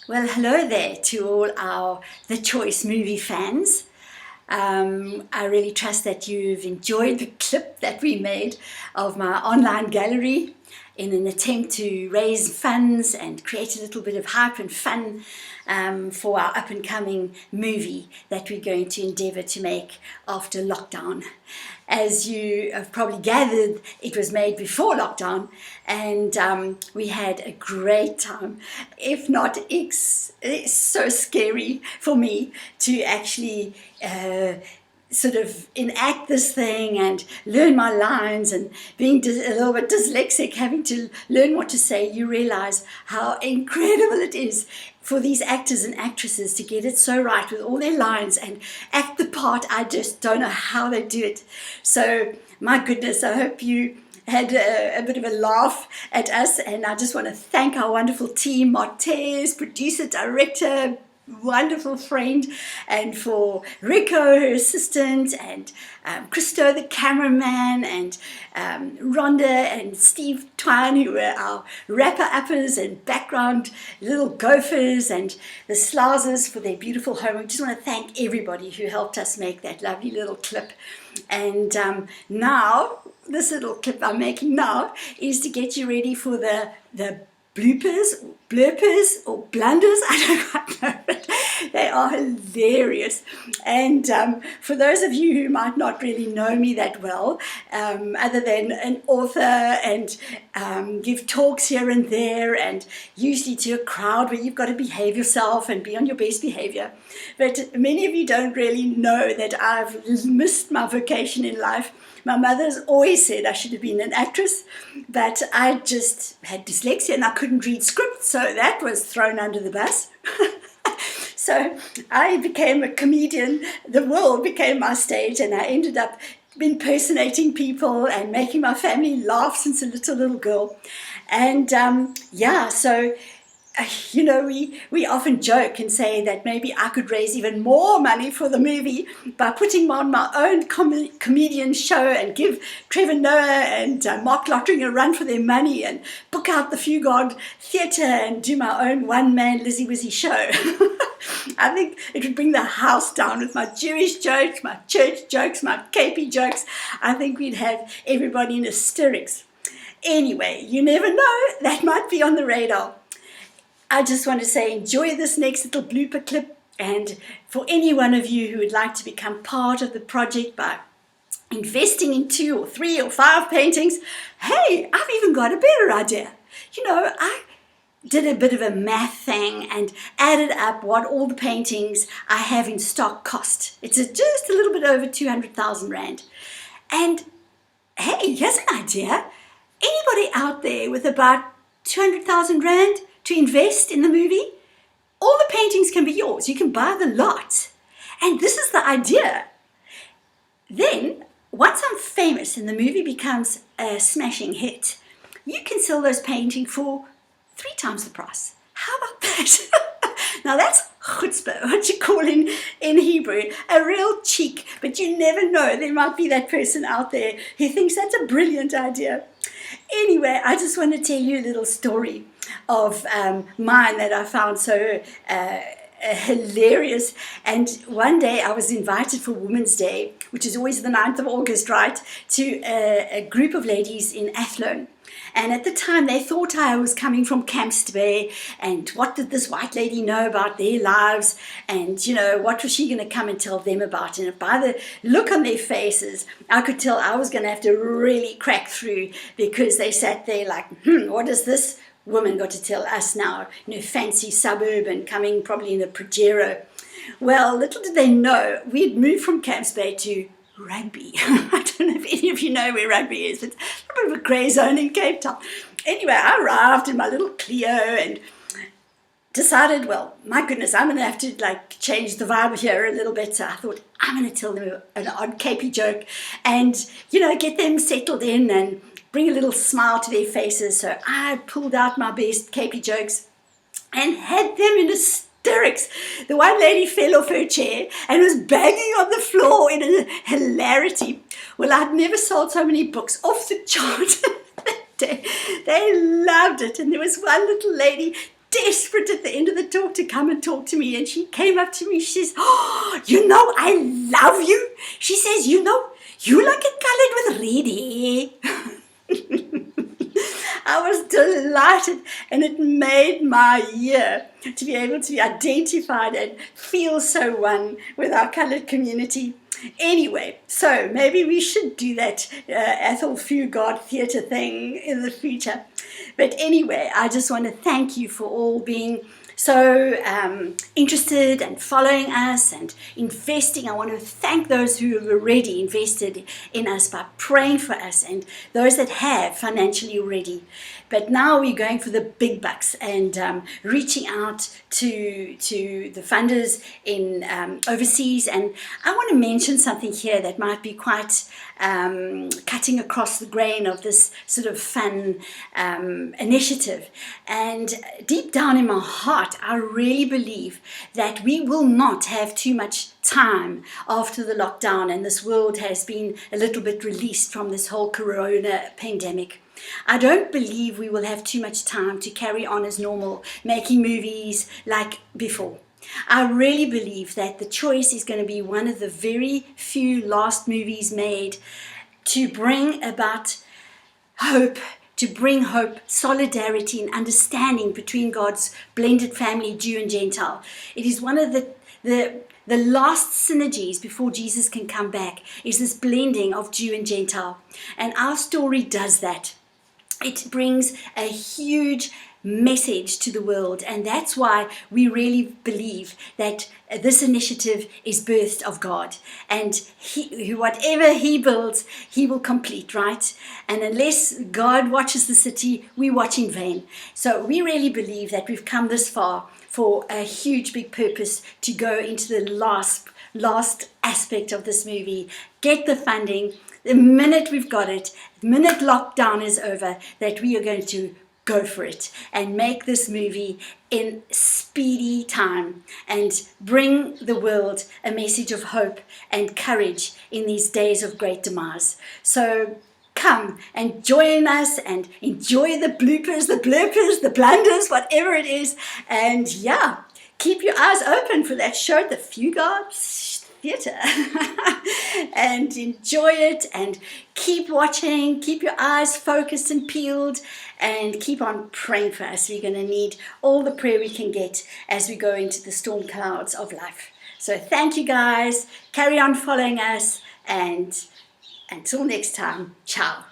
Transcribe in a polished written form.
Well, hello there to all our The Choice movie fans. I really trust that you've enjoyed the clip that we made of my online gallery in an attempt to raise funds and create a little bit of hype and fun for our up-and-coming movie that we're going to endeavour to make after lockdown. As you have probably gathered, it was made before lockdown, and we had a great time. If not, it's so scary for me to actually sort of enact this thing and learn my lines, and being a little bit dyslexic, having to learn what to say. You realize how incredible it is for these actors and actresses to get it so right with all their lines and act the part. I just don't know how they do it. So my goodness, I hope you had a bit of a laugh at us, and I just want to thank our wonderful team, Martez, producer, director, wonderful friend, and for Rico, her assistant, and Christo, the cameraman, and Rhonda and Steve Twine, who were our rapper-uppers and background little gophers, and the Slazers for their beautiful home. We just want to thank everybody who helped us make that lovely little clip. And now, this little clip I'm making now is to get you ready for the bloopers, blurpers, or blunders. I don't quite know, but they are hilarious. And for those of you who might not really know me that well, other than an author and give talks here and there, and usually to a crowd where you've got to behave yourself and be on your best behavior. But many of you don't really know that I've missed my vocation in life. My mother's always said I should have been an actress, but I just had dyslexia and I couldn't read scripts, so that was thrown under the bus. So I became a comedian. The world became my stage, and I ended up impersonating people and making my family laugh since a little girl. And so you know, we often joke and say that maybe I could raise even more money for the movie by putting on my own comedian show and give Trevor Noah and Mark Lottering a run for their money, and book out the Fugard Theatre and do my own one-man Lizzie Wizzy show. I think it would bring the house down with my Jewish jokes, my church jokes, my KP jokes. I think we'd have everybody in hysterics. Anyway, you never know, that might be on the radar. I just want to say enjoy this next little blooper clip, and for any one of you who would like to become part of the project by investing in 2 or 3 or 5 paintings, hey, I've even got a better idea. You know, I did a bit of a math thing and added up what all the paintings I have in stock cost. It's just a little bit over 200,000 Rand. And hey, here's an idea. Anybody out there with about 200,000 Rand to invest in the movie? All the paintings can be yours. You can buy the lot. And this is the idea. Then, once I'm famous and the movie becomes a smashing hit, you can sell those paintings for 3 times the price. How about that? Now that's chutzpah, what you call in Hebrew, a real cheek. But you never know, there might be that person out there who thinks that's a brilliant idea. Anyway, I just want to tell you a little story of mine that I found so hilarious. And one day I was invited for Women's Day, which is always the 9th of August, right, to a group of ladies in Athlone. And at the time, they thought I was coming from Campbell'c, and what did this white lady know about their lives? And, you know, what was she going to come and tell them about? And by the look on their faces, I could tell I was going to have to really crack through, because they sat there like, what is this woman got to tell us now? You know, fancy suburb and coming probably in a Pajero. Well, little did they know, we'd moved from Campbell'c to Rugby. I don't know if any of you know where Rugby is. It's a bit of a grey zone in Cape Town. Anyway, I arrived in my little Clio and decided, well, my goodness, I'm going to have to like change the vibe here a little bit. So I thought, I'm going to tell them an odd KP joke and, you know, get them settled in and bring a little smile to their faces. So I pulled out my best KP jokes and had them in a hysterics. The one lady fell off her chair and was banging on the floor in a hilarity. Well, I'd never sold so many books off the chart that day. They loved it. And there was one little lady desperate at the end of the talk to come and talk to me. And she came up to me. She says, "Oh, you know, I love you." She says, "You know, you like it colored with red hair." I was delighted, and it made my year to be able to be identified and feel so one with our colored community. Anyway, so maybe we should do that Athol Fugard theatre thing in the future. But anyway, I just want to thank you for all being so interested and following us and investing. I want to thank those who have already invested in us by praying for us, and those that have financially already. But now we're going for the big bucks and reaching out to the funders in overseas. And I want to mention something here that might be quite cutting across the grain of this sort of fun initiative. And deep down in my heart, I really believe that we will not have too much time after the lockdown and this world has been a little bit released from this whole corona pandemic. I don't believe we will have too much time to carry on as normal, making movies like before. I really believe that the choice is going to be one of the very few last movies made to bring about hope, solidarity, and understanding between God's blended family, Jew and Gentile. It is one of the last synergies before Jesus can come back, is this blending of Jew and Gentile. And our story does that. It brings a huge message to the world, and that's why we really believe that this initiative is birthed of God, and whatever he builds, he will complete, right? And unless God watches the city, we watch in vain. So we really believe that we've come this far for a huge big purpose, to go into the last aspect of this movie, get the funding. The minute we've got it, the minute lockdown is over, that we are going to go for it and make this movie in speedy time and bring the world a message of hope and courage in these days of great demise. So come and join us and enjoy the bloopers, the blurpers, the blunders, whatever it is. And yeah, keep your eyes open for that show, The Fugard Theatre, and enjoy it, and keep watching, keep your eyes focused and peeled, and keep on praying for us. We're going to need all the prayer we can get as we go into the storm clouds of life. So thank you guys, carry on following us, and until next time, ciao.